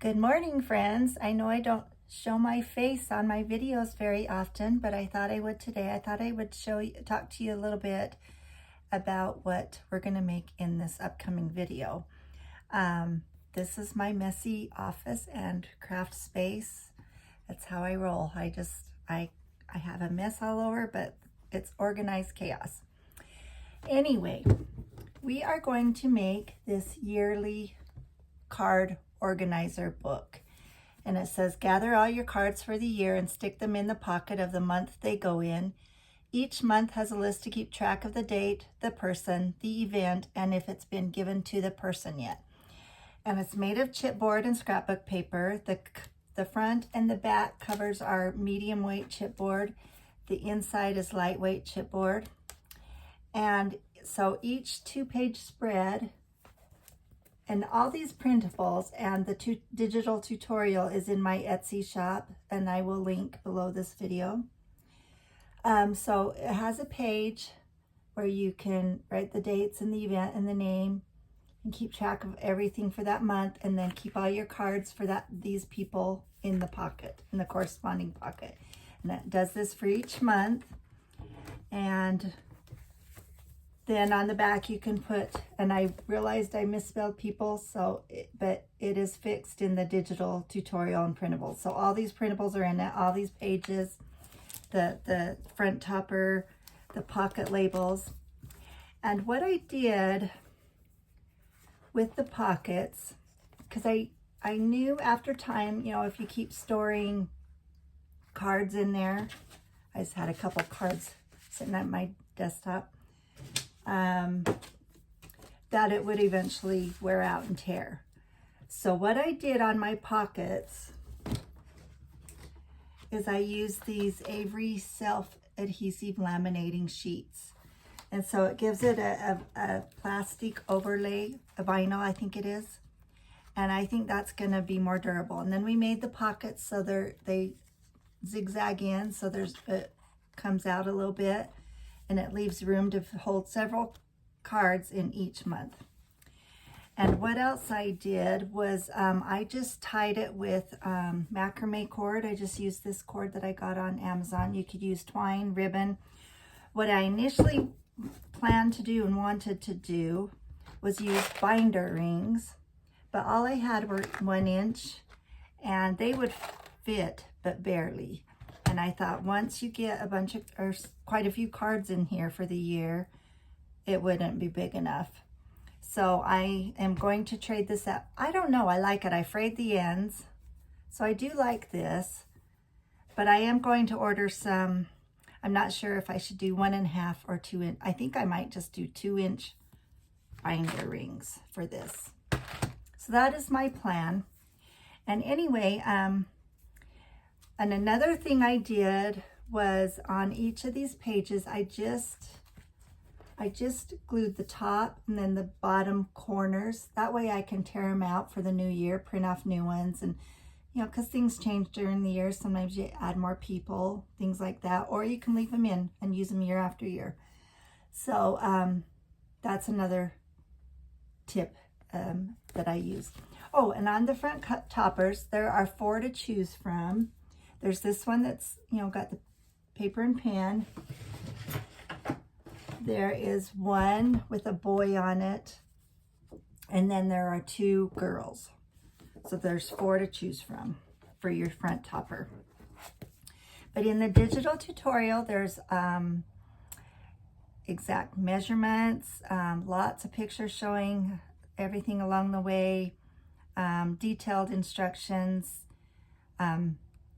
Good morning, friends. I know I don't show my face on my videos very often, but I thought I would today. I thought I would talk to you a little bit about what we're going to make in this upcoming video. This is my messy office and craft space. That's how I roll. I have a mess all over, but it's organized chaos. Anyway, we are going to make this yearly card organizer book, and it says gather all your cards for the year and stick them in the pocket of the month they go in. Each month has a list to keep track of the date, the person, the event, and if it's been given to the person yet. And it's made of chipboard and scrapbook paper. The front and the back covers are medium weight chipboard. The inside is lightweight chipboard. And so each 2-page spread and all these printables and the digital tutorial is in my Etsy shop, and I will link below this video. So it has a page where you can write the dates and the event and the name and keep track of everything for that month, and then keep all your cards for these people in the pocket, in the corresponding pocket. And it does this for each month. And then on the back you can put, and I realized I misspelled people, but it is fixed in the digital tutorial and printables. So all these printables are in it, all these pages, the front topper, the pocket labels. And what I did with the pockets, because I knew after time, if you keep storing cards in there, I just had a couple cards sitting at my desktop, that it would eventually wear out and tear. So what I did on my pockets is I used these Avery self-adhesive laminating sheets. And so it gives it a plastic overlay, a vinyl I think it is. And I think that's gonna be more durable. And then we made the pockets so they zigzag in, so it comes out a little bit, and it leaves room to hold several cards in each month. And what else I did was I just tied it with macrame cord. I just used this cord that I got on Amazon. You could use twine, ribbon. What I initially planned to do and wanted to do was use binder rings, but all I had were 1 inch, and they would fit, but barely. And I thought once you get quite a few cards in here for the year, it wouldn't be big enough. So I am going to trade this out. I don't know, I like it. I frayed the ends, so I do like this, but I am going to order some. I'm not sure if I should do 1.5 or 2 inch. I think I might just do 2-inch binder rings for this. So that is my plan. And anyway, and another thing I did was on each of these pages, I just glued the top and then the bottom corners. That way I can tear them out for the new year, print off new ones. And, because things change during the year. Sometimes you add more people, things like that. Or you can leave them in and use them year after year. So that's another tip that I use. Oh, and on the front toppers, there are 4 to choose from. There's this one that's, got the paper and pen. There is one with a boy on it. And then there are 2 girls. So there's 4 to choose from for your front topper. But in the digital tutorial, there's exact measurements, lots of pictures showing everything along the way, detailed instructions,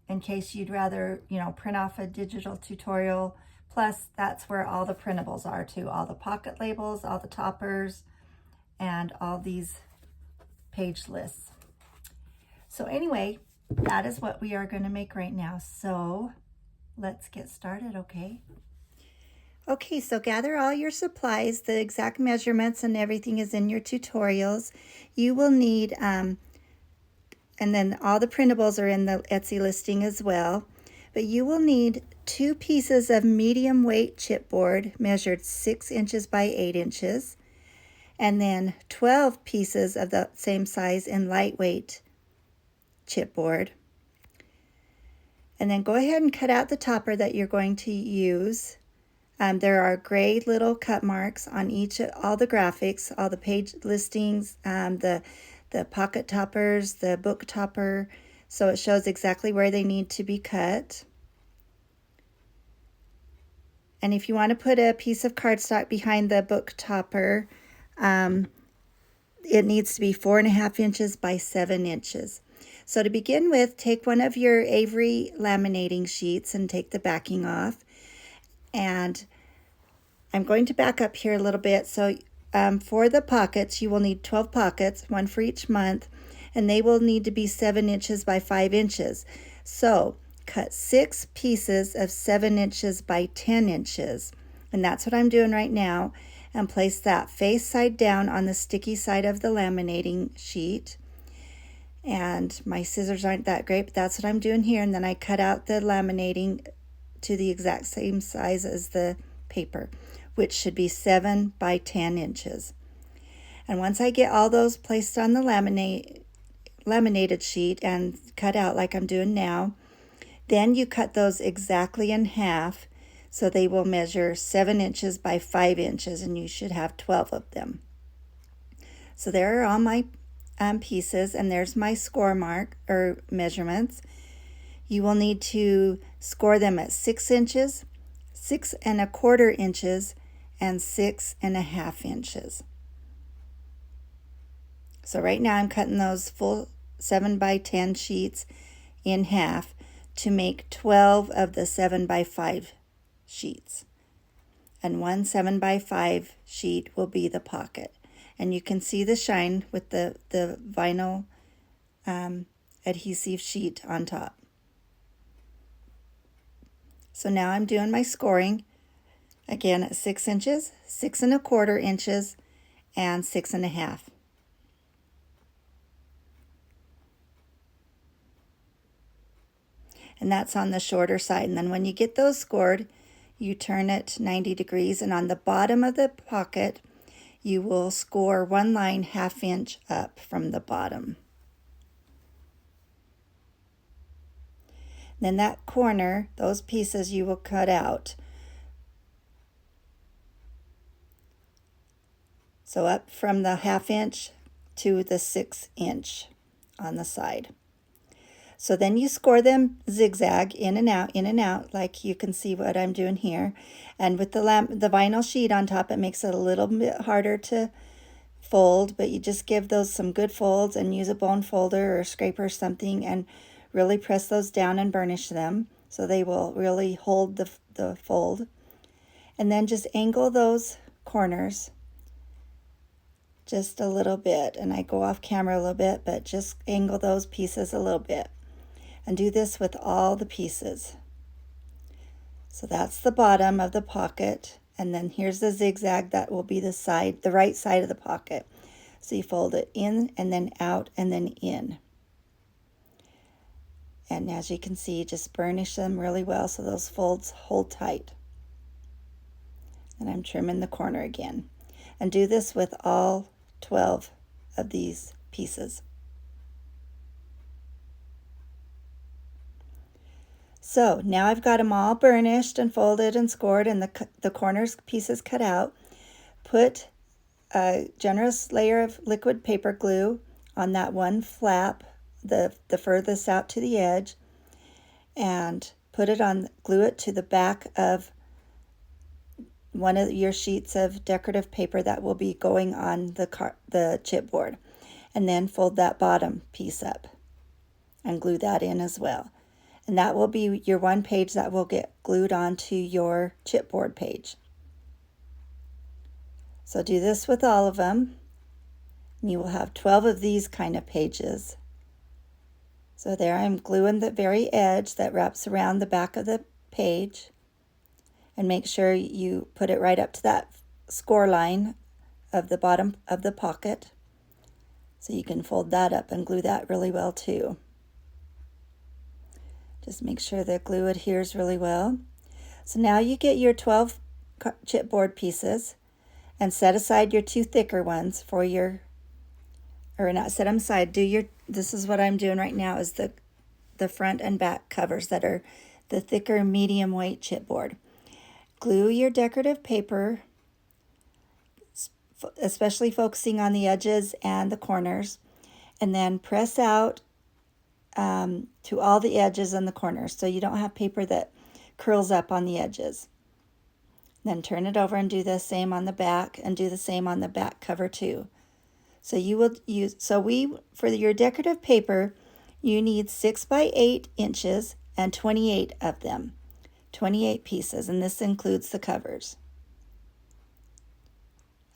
in case you'd rather, print off a digital tutorial. Plus, that's where all the printables are too. All the pocket labels, all the toppers, and all these page lists. So anyway, that is what we are going to make right now. So let's get started, okay? Okay, so gather all your supplies. The exact measurements and everything is in your tutorials. You will need, and then all the printables are in the Etsy listing as well. But you will need 2 pieces of medium weight chipboard measured 6 inches by 8 inches. And then 12 pieces of the same size in lightweight chipboard. And then go ahead and cut out the topper that you're going to use. There are gray little cut marks on all the graphics, all the page listings, the pocket toppers, the book topper, so it shows exactly where they need to be cut. And if you want to put a piece of cardstock behind the book topper, it needs to be 4.5 inches by 7 inches. So to begin with, take one of your Avery laminating sheets and take the backing off. And I'm going to back up here a little bit. So for the pockets, you will need 12 pockets, one for each month, and they will need to be 7 inches by 5 inches. So cut 6 pieces of 7 inches by 10 inches. And that's what I'm doing right now. And place that face side down on the sticky side of the laminating sheet. And my scissors aren't that great, but that's what I'm doing here. And then I cut out the laminating to the exact same size as the paper, which should be 7 by 10 inches. And once I get all those placed on the laminated sheet and cut out like I'm doing now, then you cut those exactly in half, so they will measure 7 inches by 5 inches, and you should have 12 of them. So there are all my pieces, and there's my score mark or measurements. You will need to score them at 6 inches, 6¼ inches, and 6½ inches. So right now I'm cutting those full 7 by 10 sheets in half to make 12 of the 7 by 5 sheets. And one 7 by 5 sheet will be the pocket. And you can see the shine with the vinyl adhesive sheet on top. So now I'm doing my scoring again at 6 inches, 6¼ inches, and 6½. And that's on the shorter side. And then when you get those scored, you turn it 90 degrees, and on the bottom of the pocket, you will score one line 1/2 inch up from the bottom. Then that corner, those pieces you will cut out. So up from the 1/2 inch to the 6 inch on the side. So then you score them zigzag in and out, like you can see what I'm doing here. And with the vinyl sheet on top, it makes it a little bit harder to fold, but you just give those some good folds and use a bone folder or scraper or something and really press those down and burnish them so they will really hold the fold. And then just angle those corners just a little bit. And I go off camera a little bit, but just angle those pieces a little bit. And do this with all the pieces. So that's the bottom of the pocket, and then here's the zigzag that will be the right side of the pocket. So you fold it in and then out and then in. And as you can see, just burnish them really well so those folds hold tight. And I'm trimming the corner again. And do this with all 12 of these pieces. So now I've got them all burnished and folded and scored and the corners pieces cut out. Put a generous layer of liquid paper glue on that one flap, the furthest out to the edge, and glue it to the back of one of your sheets of decorative paper that will be going on the chipboard. And then fold that bottom piece up and glue that in as well. And that will be your one page that will get glued onto your chipboard page. So do this with all of them. And you will have 12 of these kind of pages. So there I'm gluing the very edge that wraps around the back of the page. And make sure you put it right up to that score line of the bottom of the pocket. So you can fold that up and glue that really well too. Just make sure the glue adheres really well. So now you get your 12 chipboard pieces and set aside your 2 thicker ones for not set them aside. Do your this is what I'm doing right now, is the front and back covers that are the thicker medium weight chipboard. Glue your decorative paper, especially focusing on the edges and the corners, and then press out to all the edges and the corners so you don't have paper that curls up on the edges. Then turn it over and do the same on the back, and do the same on the back cover too. So you will use, for your decorative paper, you need 6 by 8 inches and 28 of them, 28 pieces, and this includes the covers.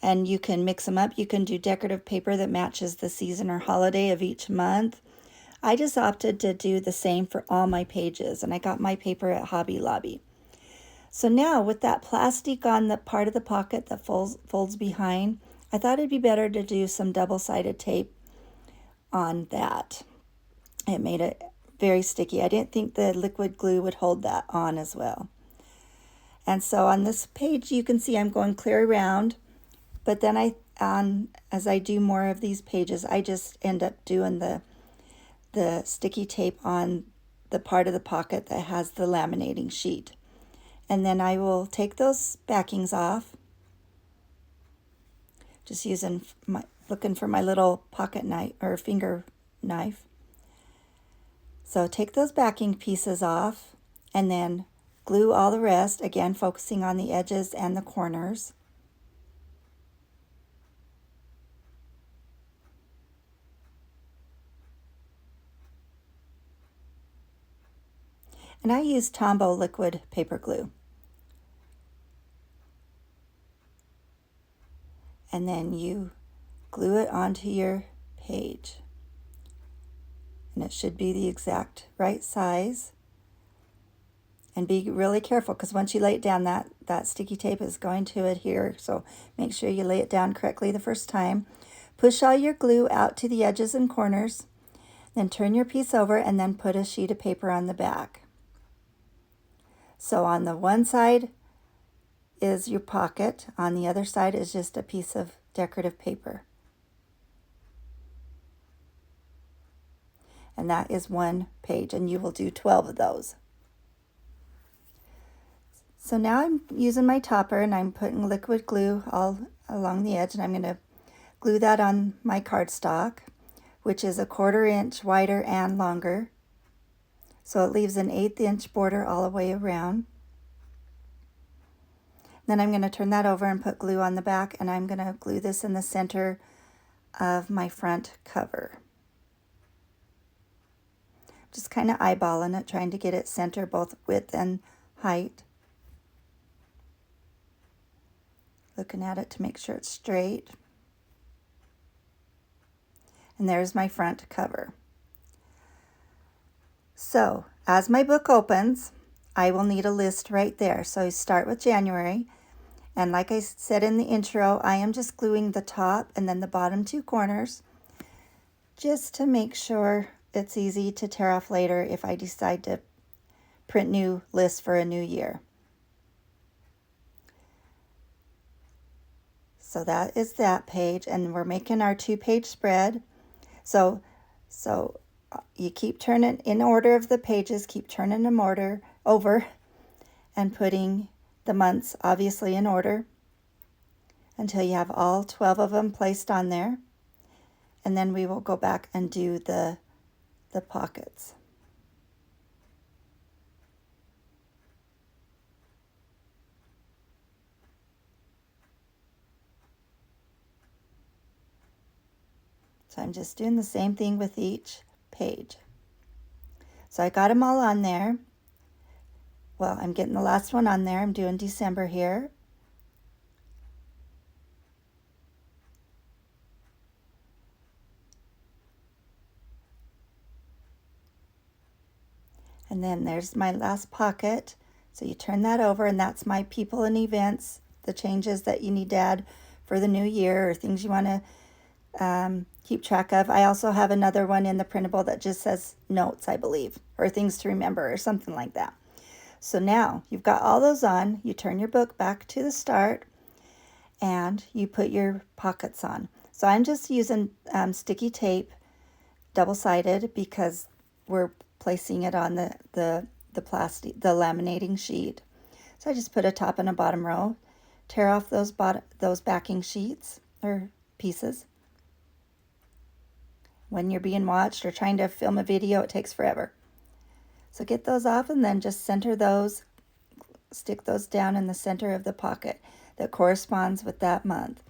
And you can mix them up. You can do decorative paper that matches the season or holiday of each month. I just opted to do the same for all my pages, and I got my paper at Hobby Lobby. So now with that plastic on the part of the pocket that folds behind, I thought it'd be better to do some double-sided tape on that. It made it very sticky. I didn't think the liquid glue would hold that on as well. And so on this page, you can see I'm going clear around, but then as I do more of these pages, I just end up doing the sticky tape on the part of the pocket that has the laminating sheet. And then I will take those backings off, just looking for my little pocket knife or finger knife. So take those backing pieces off and then glue all the rest, again focusing on the edges and the corners. And I use Tombow liquid paper glue. And then you glue it onto your page. And it should be the exact right size. And be really careful, because once you lay it down, that sticky tape is going to adhere. So make sure you lay it down correctly the first time. Push all your glue out to the edges and corners. Then turn your piece over and then put a sheet of paper on the back. So on the one side is your pocket. On the other side is just a piece of decorative paper. And that is one page, and you will do 12 of those. So now I'm using my topper and I'm putting liquid glue all along the edge, and I'm going to glue that on my cardstock, which is 1/4 inch wider and longer. So it leaves an 1/8 inch border all the way around. Then I'm going to turn that over and put glue on the back, and I'm going to glue this in the center of my front cover. Just kind of eyeballing it, trying to get it center both width and height. Looking at it to make sure it's straight. And there's my front cover. So as my book opens, I will need a list right there. So you start with January. And like I said in the intro, I am just gluing the top and then the bottom 2 corners, just to make sure it's easy to tear off later if I decide to print new lists for a new year. So that is that page, and we're making our 2-page spread. So you keep turning in order of the pages, keep turning them over and putting the months obviously in order until you have all 12 of them placed on there. And then we will go back and do the pockets. So I'm just doing the same thing with each page. So I got them all on there. Well, I'm getting the last one on there. I'm doing December here. And then there's my last pocket. So you turn that over, and that's my people and events, the changes that you need to add for the new year or things you want to keep track of. I also have another one in the printable that just says notes, I believe, or things to remember or something like that. So now you've got all those on. You turn your book back to the start and you put your pockets on. So I'm just using sticky tape double-sided because we're placing it on the plastic, the laminating sheet. So I just put a top and a bottom row, tear off those backing sheets or pieces. When you're being watched or trying to film a video, it takes forever. So get those off and then just center those, stick those down in the center of the pocket that corresponds with that month.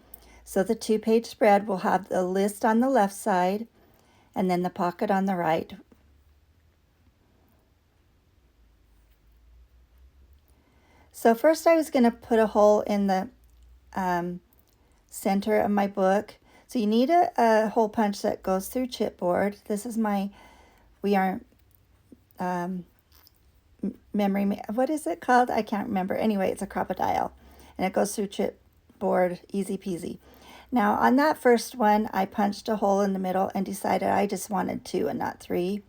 So the 2-page spread will have the list on the left side and then the pocket on the right. So first I was going to put a hole in the center of my book. So you need a hole punch that goes through chipboard. This is my We Aren't memory, what is it called? I can't remember. Anyway, it's a Crop-A-Dile and it goes through chipboard, easy peasy. Now on that first one, I punched a hole in the middle and decided I just wanted 2 and not 3.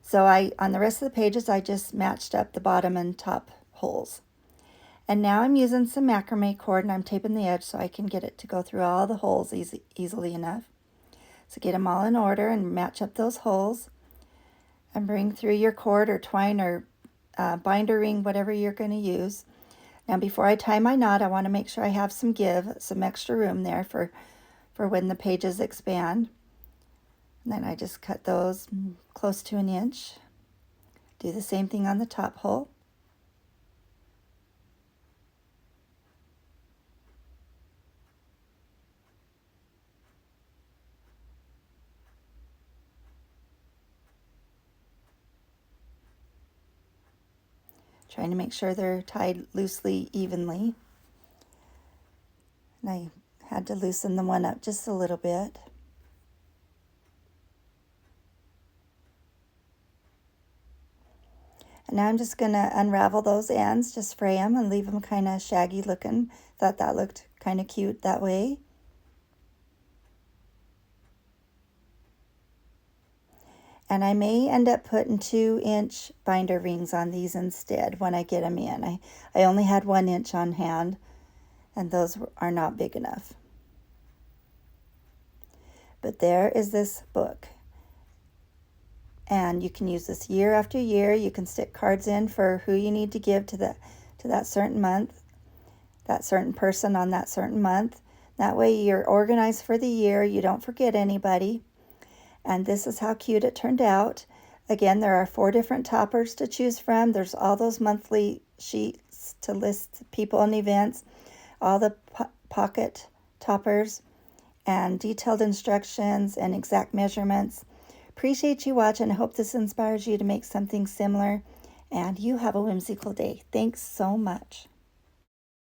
So on the rest of the pages, I just matched up the bottom and top holes. And now I'm using some macrame cord and I'm taping the edge so I can get it to go through all the holes easily enough. So get them all in order and match up those holes and bring through your cord or twine or binder ring, whatever you're going to use. Now before I tie my knot, I want to make sure I have some extra room there for when the pages expand. And then I just cut those close to 1 inch. Do the same thing on the top hole. Trying to make sure they're tied loosely, evenly. And I had to loosen the one up just a little bit. And now I'm just going to unravel those ends, just fray them and leave them kind of shaggy looking. Thought that looked kind of cute that way. And I may end up putting 2-inch binder rings on these instead when I get them in. I only had 1 inch on hand, and those are not big enough. But there is this book. And you can use this year after year. You can stick cards in for who you need to give to that certain month, that certain person on that certain month. That way you're organized for the year. You don't forget anybody. And this is how cute it turned out. Again, there are 4 different toppers to choose from. There's all those monthly sheets to list people and events, all the pocket toppers, and detailed instructions and exact measurements. Appreciate you watching. I hope this inspires you to make something similar. And you have a whimsical day. Thanks so much.